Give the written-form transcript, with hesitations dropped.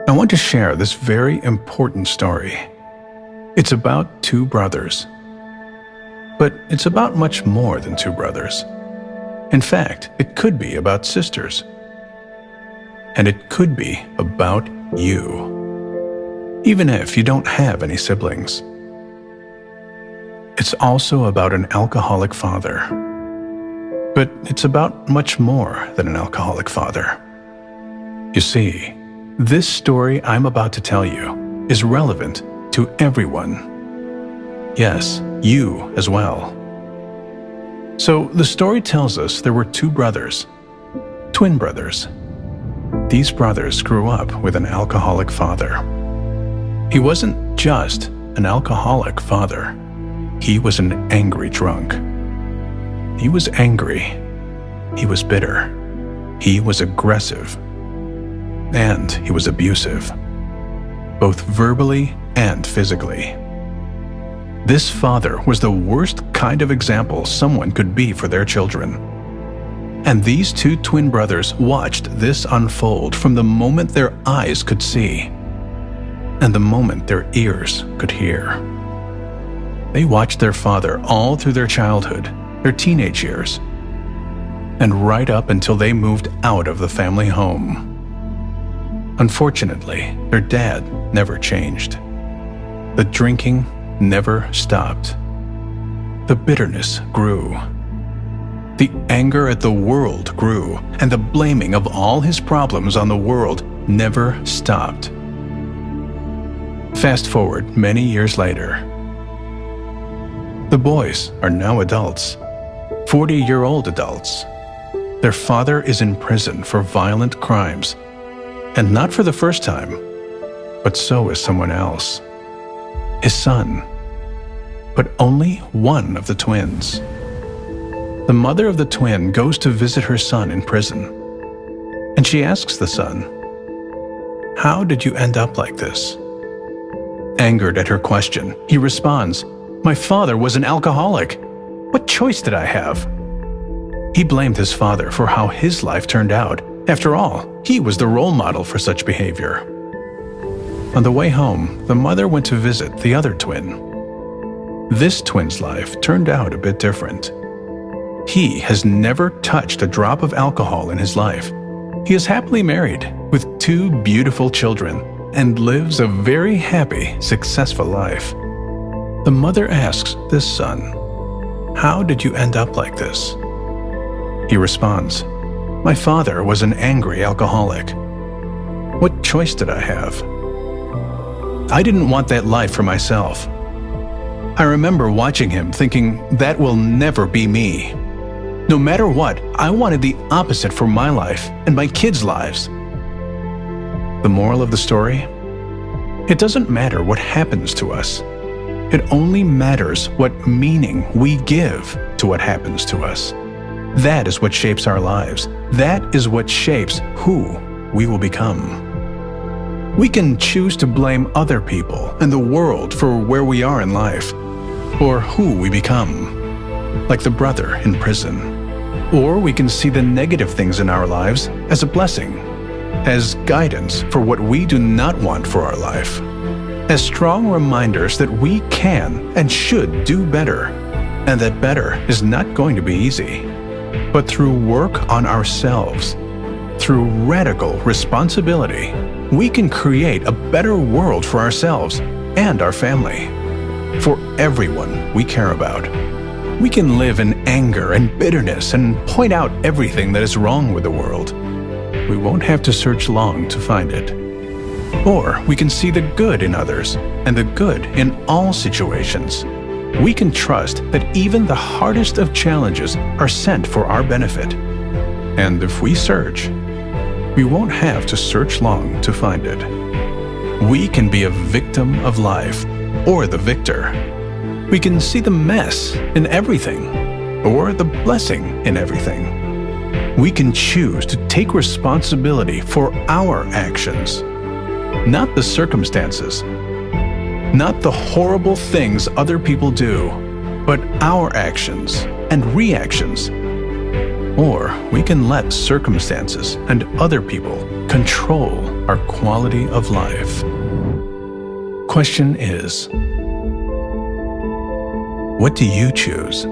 I want to share this very important story. It's about two brothers. But it's about much more than two brothers. In fact, it could be about sisters. And it could be about you, even if you don't have any siblings. It's also about an alcoholic father. But it's about much more than an alcoholic father. You see, this story I'm about to tell you is relevant to everyone. Yes, you as well. So the story tells us there were two brothers, twin brothers. These brothers grew up with an alcoholic father. He wasn't just an alcoholic father. He was an angry drunk. He was angry. He was bitter. He was aggressive. And he was abusive, both verbally and physically. This father was the worst kind of example someone could be for their children. And these two twin brothers watched this unfold from the moment their eyes could see and the moment their ears could hear. They watched their father all through their childhood, their teenage years, and right up until they moved out of the family home. Unfortunately, their dad never changed. The drinking never stopped. The bitterness grew. The anger at the world grew, and the blaming of all his problems on the world never stopped. Fast forward many years later. The boys are now adults, 40-year-old adults. Their father is in prison for violent crimes. And not for the first time, but so is someone else. His son, but only one of the twins. The mother of the twin goes to visit her son in prison, and she asks the son, "How did you end up like this?" Angered at her question, he responds, "My father was an alcoholic. What choice did I have?" He blamed his father for how his life turned out. After all, he was the role model for such behavior. On the way home, the mother went to visit the other twin. This twin's life turned out a bit different. He has never touched a drop of alcohol in his life. He is happily married with two beautiful children and lives a very happy, successful life. The mother asks this son, "How did you end up like this?" He responds, "My father was an angry alcoholic. What choice did I have? I didn't want that life for myself. I remember watching him thinking, that will never be me. No matter what, I wanted the opposite for my life and my kids' lives." The moral of the story? It doesn't matter what happens to us. It only matters what meaning we give to what happens to us. That is what shapes our lives. That is what shapes who we will become. We can choose to blame other people and the world for where we are in life, or who we become, like the brother in prison. Or we can see the negative things in our lives as a blessing, as guidance for what we do not want for our life, as strong reminders that we can and should do better, and that better is not going to be easy. But through work on ourselves, through radical responsibility, we can create a better world for ourselves and our family, for everyone we care about. We can live in anger and bitterness and point out everything that is wrong with the world. We won't have to search long to find it. Or we can see the good in others and the good in all situations. We can trust that even the hardest of challenges are sent for our benefit. And if we search, we won't have to search long to find it. We can be a victim of life, or the victor. We can see the mess in everything, or the blessing in everything. We can choose to take responsibility for our actions, not the circumstances, not the horrible things other people do, but our actions and reactions. Or we can let circumstances and other people control our quality of life. Question is, what do you choose?